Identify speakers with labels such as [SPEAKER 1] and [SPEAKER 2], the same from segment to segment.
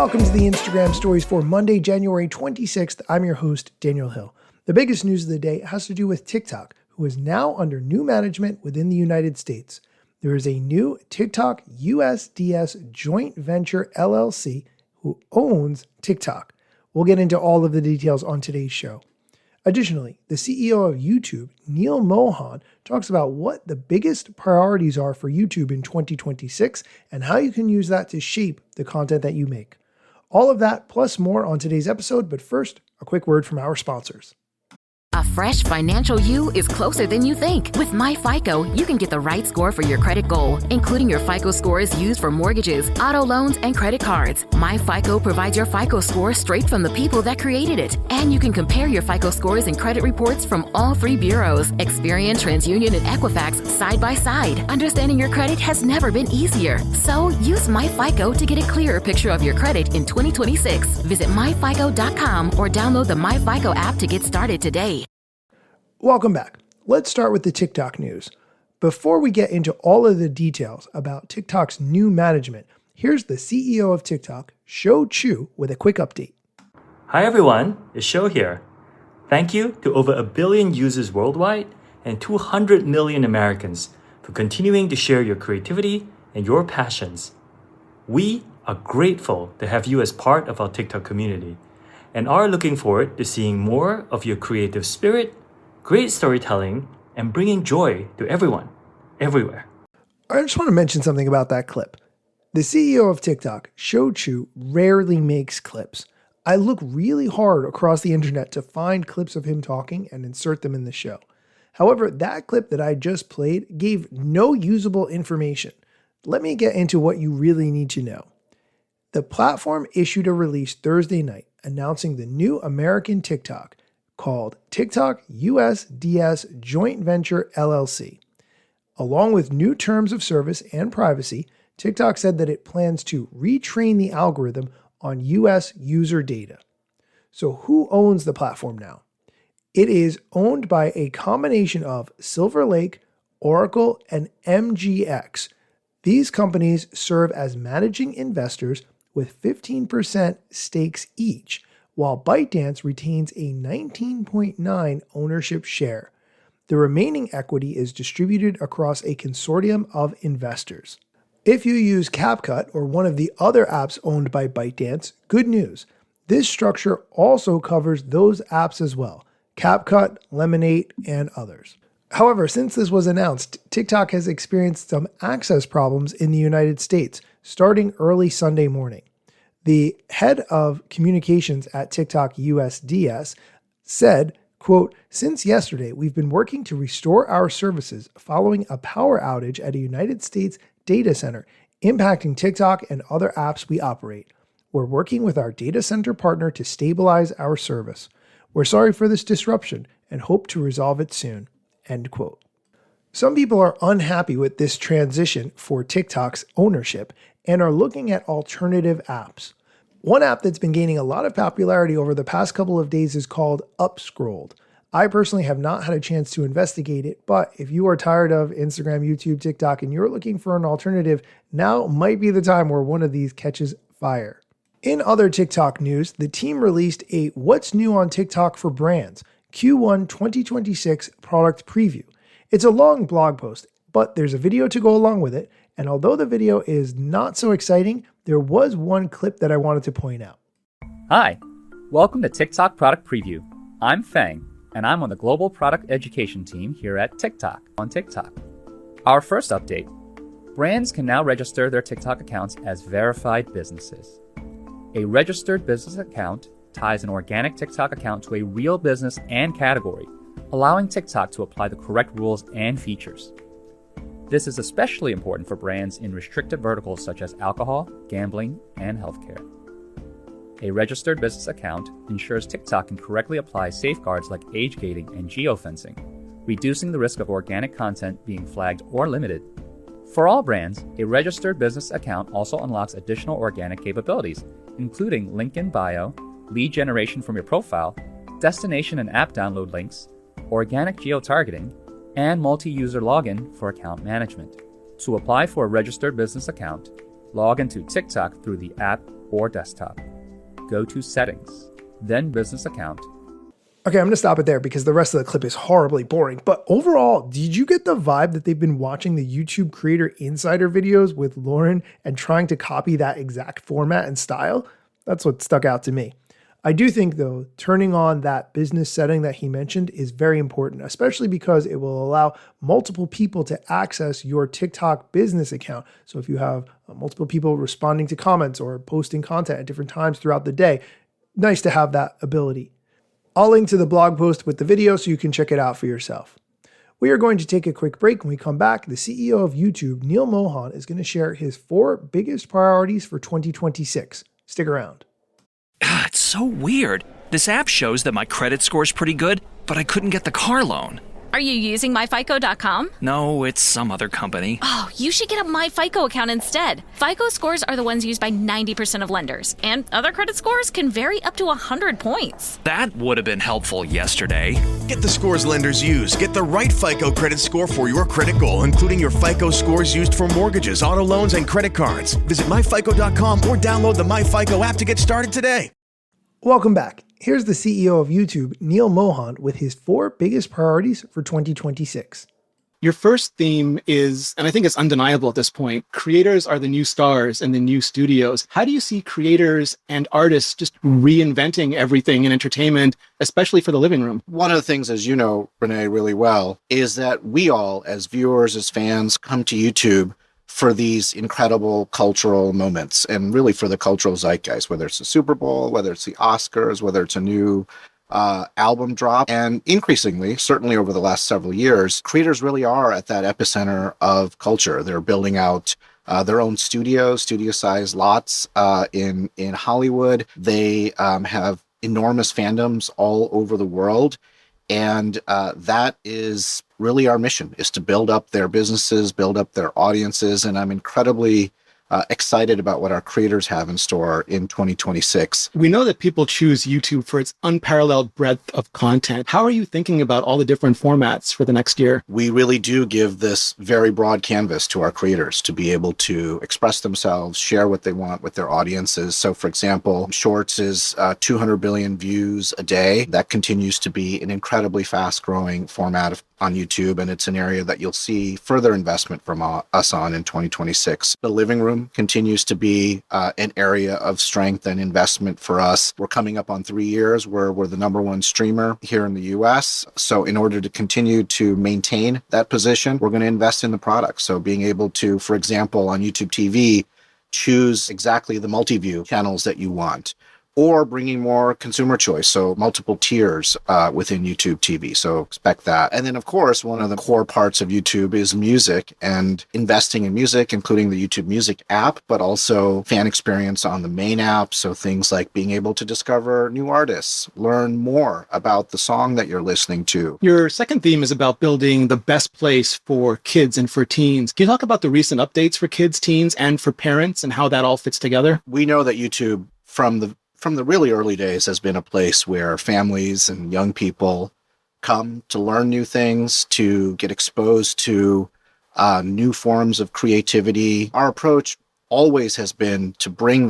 [SPEAKER 1] Welcome to the Instagram stories for Monday, January 26th. I'm your host, Daniel Hill. The biggest news of the day has to do with TikTok, who is now under new management within the United States. There is a new TikTok USDS joint venture LLC who owns TikTok. We'll get into all of the details on today's show. Additionally, the CEO of YouTube, Neil Mohan, talks about what the biggest priorities are for YouTube in 2026 and how you can use that to shape the content that you make. All of that plus more on today's episode, but first, a quick word from our sponsors.
[SPEAKER 2] A fresh financial you is closer than you think. With MyFICO, you can get the right score for your credit goal, including your FICO scores used for mortgages, auto loans, and credit cards. MyFICO provides your FICO score straight from the people that created it. And you can compare your FICO scores and credit reports from all three bureaus, Experian, TransUnion, and Equifax, side by side. Understanding your credit has never been easier. So use MyFICO to get a clearer picture of your credit in 2026. Visit myfico.com or download the MyFICO app to get started today.
[SPEAKER 1] Welcome back. Let's start with the TikTok news. Before we get into all of the details about TikTok's new management, here's the CEO of TikTok, Shou Chew, with a quick update.
[SPEAKER 3] Hi everyone, it's Shou here. Thank you to over 1 billion users worldwide and 200 million Americans for continuing to share your creativity and your passions. We are grateful to have you as part of our TikTok community and are looking forward to seeing more of your creative spirit, great storytelling, and bringing joy to everyone, everywhere.
[SPEAKER 1] I just want to mention something about that clip. The CEO of TikTok, Shou Chew, rarely makes clips. I look really hard across the internet to find clips of him talking and insert them in the show. However, that clip that I just played gave no usable information. Let me get into what you really need to know. The platform issued a release Thursday night announcing the new American TikTok, called TikTok USDS Joint Venture LLC. Along with new terms of service and privacy, TikTok said that it plans to retrain the algorithm on US user data. So who owns the platform now? It is owned by a combination of Silver Lake, Oracle, and MGX. These companies serve as managing investors with 15% stakes each, while ByteDance retains a 19.9% ownership share. The remaining equity is distributed across a consortium of investors. If you use CapCut or one of the other apps owned by ByteDance, good news. This structure also covers those apps as well, CapCut, Lemonade, and others. However, since this was announced, TikTok has experienced some access problems in the United States, starting early Sunday morning. The head of communications at TikTok USDS said, quote, "Since yesterday, we've been working to restore our services following a power outage at a United States data center impacting TikTok and other apps we operate. We're working with our data center partner to stabilize our service. We're sorry for this disruption and hope to resolve it soon." End quote. Some people are unhappy with this transition for TikTok's ownership and are looking at alternative apps. One app that's been gaining a lot of popularity over the past couple of days is called Upscrolled. I personally have not had a chance to investigate it, but if you are tired of Instagram, YouTube, TikTok, and you're looking for an alternative, now might be the time where one of these catches fire. In other TikTok news, the team released a What's New on TikTok for Brands Q1 2026 product preview. It's a long blog post, but there's a video to go along with it, and although the video is not so exciting, there was one clip that I wanted to point out.
[SPEAKER 4] Hi, welcome to TikTok Product Preview. I'm Fang, and I'm on the Global Product Education team here at TikTok on TikTok. Our first update, brands can now register their TikTok accounts as verified businesses. A registered business account ties an organic TikTok account to a real business and category, allowing TikTok to apply the correct rules and features. This is especially important for brands in restricted verticals such as alcohol, gambling, and healthcare. A registered business account ensures TikTok can correctly apply safeguards like age gating and geofencing, reducing the risk of organic content being flagged or limited. For all brands, a registered business account also unlocks additional organic capabilities, including link in bio, lead generation from your profile, destination and app download links, organic geo-targeting, and multi-user login for account management. To apply for a registered business account, log into TikTok through the app or desktop. Go to Settings, then Business Account.
[SPEAKER 1] Okay, I'm going to stop it there because the rest of the clip is horribly boring. But overall, did you get the vibe that they've been watching the YouTube Creator Insider videos with Lauren and trying to copy that exact format and style? That's what stuck out to me. I do think, though, turning on that business setting that he mentioned is very important, especially because it will allow multiple people to access your TikTok business account. So if you have multiple people responding to comments or posting content at different times throughout the day, nice to have that ability. I'll link to the blog post with the video so you can check it out for yourself. We are going to take a quick break. When we come back, the CEO of YouTube, Neil Mohan, is going to share his 4 biggest priorities for 2026. Stick around.
[SPEAKER 5] It's so weird. This app shows that my credit score's pretty good, but I couldn't get the car loan.
[SPEAKER 6] Are you using myfico.com?
[SPEAKER 5] No, it's some other company.
[SPEAKER 6] Oh, you should get a MyFICO account instead. FICO scores are the ones used by 90% of lenders, and other credit scores can vary up to 100 points.
[SPEAKER 5] That would have been helpful yesterday.
[SPEAKER 7] Get the scores lenders use. Get the right FICO credit score for your credit goal, including your FICO scores used for mortgages, auto loans, and credit cards. Visit myfico.com or download the MyFICO app to get started today.
[SPEAKER 1] Welcome back. Here's the CEO of YouTube, Neil Mohan, with his 4 biggest priorities for 2026.
[SPEAKER 8] Your first theme is, and I think it's undeniable at this point, creators are the new stars and the new studios. How do you see creators and artists just reinventing everything in entertainment, especially for the living room?
[SPEAKER 9] One of the things, as you know, Renee, really well, is that we all, as viewers, as fans, come to YouTube for these incredible cultural moments and really for the cultural zeitgeist, whether it's the Super Bowl, whether it's the Oscars, whether it's a new album drop. And increasingly, certainly over the last several years, creators really are at that epicenter of culture. They're building out their own studios, studio-sized lots in Hollywood. They have enormous fandoms all over the world. And that is really our mission, is to build up their businesses, build up their audiences. And I'm incredibly excited about what our creators have in store in 2026.
[SPEAKER 8] We know that people choose YouTube for its unparalleled breadth of content. How are you thinking about all the different formats for the next year? We
[SPEAKER 9] really do give this very broad canvas to our creators to be able to express themselves, share what they want with their audiences. So, for example, Shorts is 200 billion views a day. That continues to be an incredibly fast-growing format on YouTube, and it's an area that you'll see further investment from us on in 2026. The living room continues to be an area of strength and investment for us. We're coming up on 3 years where we're the #1 streamer here in the US. So in order to continue to maintain that position, we're going to invest in the product. So being able to, for example, on YouTube TV, choose exactly the multi-view channels that you want, or bringing more consumer choice, so multiple tiers within YouTube TV. So expect that. And then, of course, one of the core parts of YouTube is music and investing in music, including the YouTube Music app, but also fan experience on the main app. So things like being able to discover new artists, learn more about the song that you're listening to.
[SPEAKER 8] Your second theme is about building the best place for kids and for teens. Can you talk about the recent updates for kids, teens, and for parents and how that all fits together?
[SPEAKER 9] We know that YouTube, from the really early days, has been a place where families and young people come to learn new things, to get exposed to new forms of creativity. Our approach always has been to bring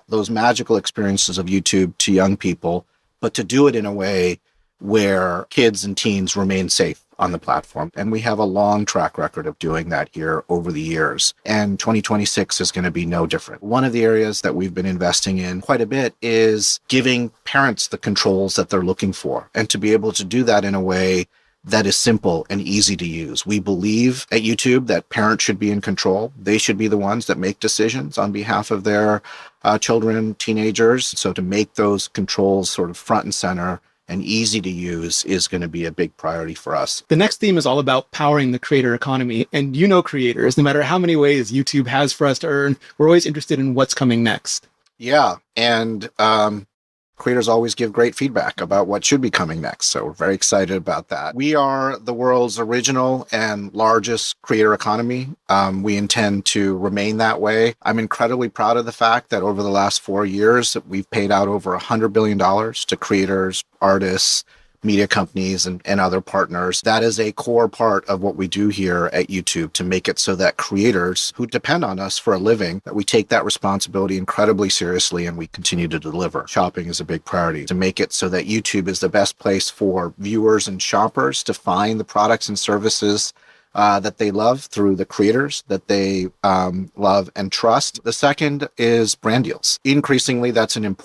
[SPEAKER 9] those magical experiences of YouTube to young people, but to do it in a way where kids and teens remain safe on the platform. And we have a long track record of doing that here over the years. And 2026 is going to be no different. One of the areas that we've been investing in quite a bit is giving parents the controls that they're looking for, and to be able to do that in a way that is simple and easy to use. We believe at YouTube that parents should be in control. They should be the ones that make decisions on behalf of their children, teenagers. So to make those controls sort of front and center and easy to use is going to be a big priority for us.
[SPEAKER 8] The next theme is all about powering the creator economy. And you know creators, no matter how many ways YouTube has for us to earn, we're always interested in what's coming next.
[SPEAKER 9] Yeah, and creators always give great feedback about what should be coming next. So we're very excited about that. We are the world's original and largest creator economy. We intend to remain that way. I'm incredibly proud of the fact that over the last 4 years, we've paid out over $100 billion to creators, artists, media companies and other partners. That is a core part of what we do here at YouTube, to make it so that creators who depend on us for a living, that we take that responsibility incredibly seriously and we continue to deliver. Shopping is a big priority, to make it so that YouTube is the best place for viewers and shoppers to find the products and services that they love through the creators that they love and trust. The second is brand deals. Increasingly, that's an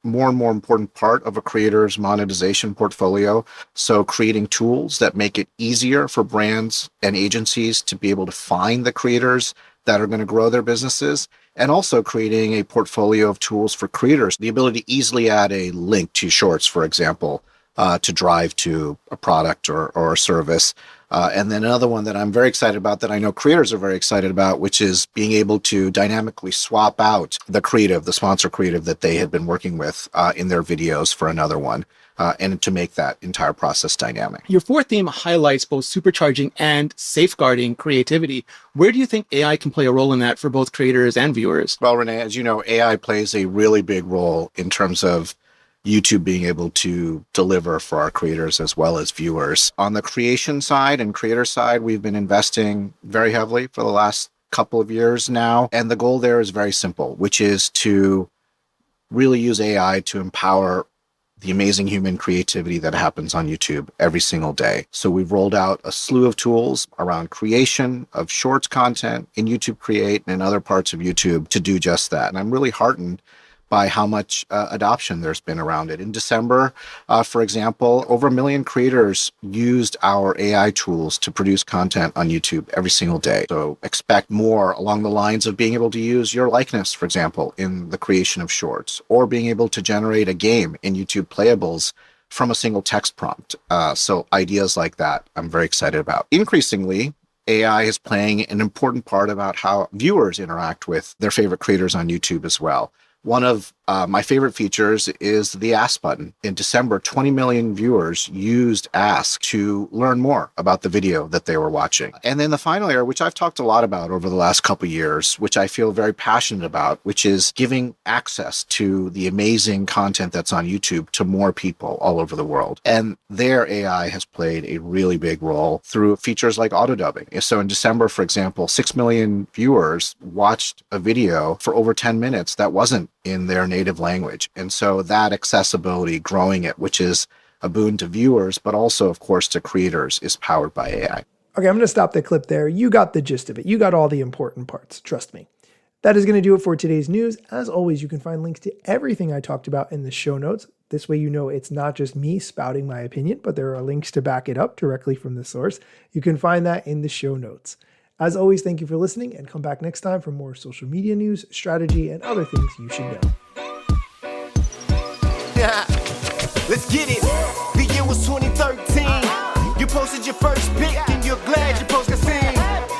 [SPEAKER 9] more and more important part of a creator's monetization portfolio. So creating tools that make it easier for brands and agencies to be able to find the creators that are going to grow their businesses, and also creating a portfolio of tools for creators, the ability to easily add a link to Shorts, for example, to drive to a product or a service. And then another one that I'm very excited about, that I know creators are very excited about, which is being able to dynamically swap out the sponsor creative that they had been working with in their videos for another one, and to make that entire process dynamic.
[SPEAKER 8] Your fourth theme highlights both supercharging and safeguarding creativity. Where do you think AI can play a role in that for both creators and viewers?
[SPEAKER 9] Well, Renee, as you know, AI plays a really big role in terms of YouTube being able to deliver for our creators as well as viewers. On the creation side and creator side, we've been investing very heavily for the last couple of years now. And the goal there is very simple, which is to really use AI to empower the amazing human creativity that happens on YouTube every single day. So we've rolled out a slew of tools around creation of Shorts content in YouTube Create and in other parts of YouTube to do just that. And I'm really heartened by how much adoption there's been around it. In December, for example, over 1 million creators used our AI tools to produce content on YouTube every single day. So expect more along the lines of being able to use your likeness, for example, in the creation of Shorts, or being able to generate a game in YouTube Playables from a single text prompt. So ideas like that, I'm very excited about. Increasingly, AI is playing an important part about how viewers interact with their favorite creators on YouTube as well. One of my favorite features is the Ask button. In December, 20 million viewers used Ask to learn more about the video that they were watching. And then the final area, which I've talked a lot about over the last couple of years, which I feel very passionate about, which is giving access to the amazing content that's on YouTube to more people all over the world. And there, AI has played a really big role through features like auto dubbing. So in December, for example, 6 million viewers watched a video for over 10 minutes that wasn't in their native language. And so that accessibility, growing it, which is a boon to viewers, but also, of course, to creators, is powered by AI.
[SPEAKER 1] Okay, I'm going to stop the clip there. You got the gist of it. You got all the important parts. Trust me. That is going to do it for today's news. As always, you can find links to everything I talked about in the show notes. This way, you know it's not just me spouting my opinion, but there are links to back it up directly from the source. You can find that in the show notes. As always, thank you for listening, and come back next time for more social media news, strategy, and other things you should know.
[SPEAKER 10] Let's get it. The year was 2013. You posted your first pic and you're glad you posted a scene.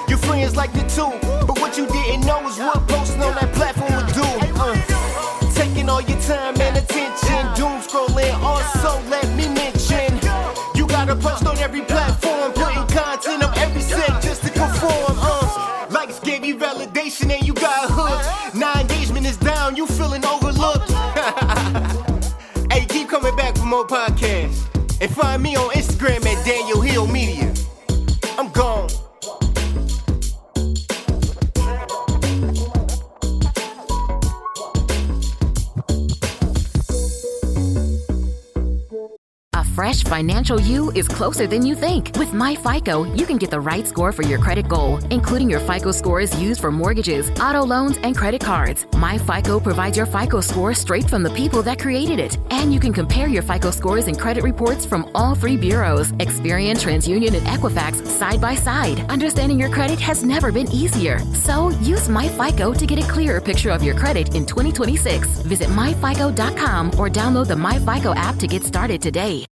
[SPEAKER 10] Your friends liked it too, but what you didn't know is what posting on that platform would do. Taking all your time and attention, doom scrolling. Also, let me mention, you gotta post on every platform, putting content on every set just to conform. Likes gave you validation and you got hooked. Now engagement is down, you feeling overlooked. Hey, keep coming back for more podcasts. And find me on Instagram at Daniel Hill Media. I'm gone.
[SPEAKER 2] A fresh financial you is closer than you think. With MyFICO, you can get the right score for your credit goal, including your FICO scores used for mortgages, auto loans, and credit cards. MyFICO provides your FICO score straight from the people that created it. And you can compare your FICO scores and credit reports from all three bureaus, Experian, TransUnion, and Equifax, side by side. Understanding your credit has never been easier. So use MyFICO to get a clearer picture of your credit in 2026. Visit myfico.com or download the MyFICO app to get started today.